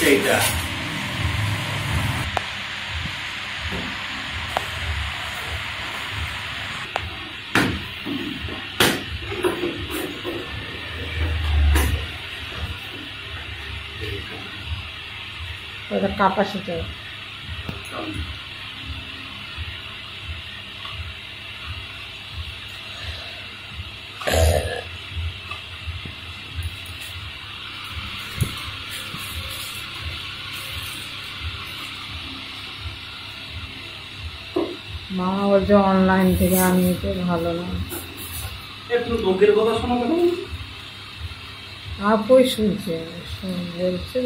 এইটা ওটা ক্যাপাসিটি মা বলছে অনলাইন থেকে আনিয়েছে ভালো না। একটু লোকের কথা শোনা কেন? আপুই শুনছে বলছে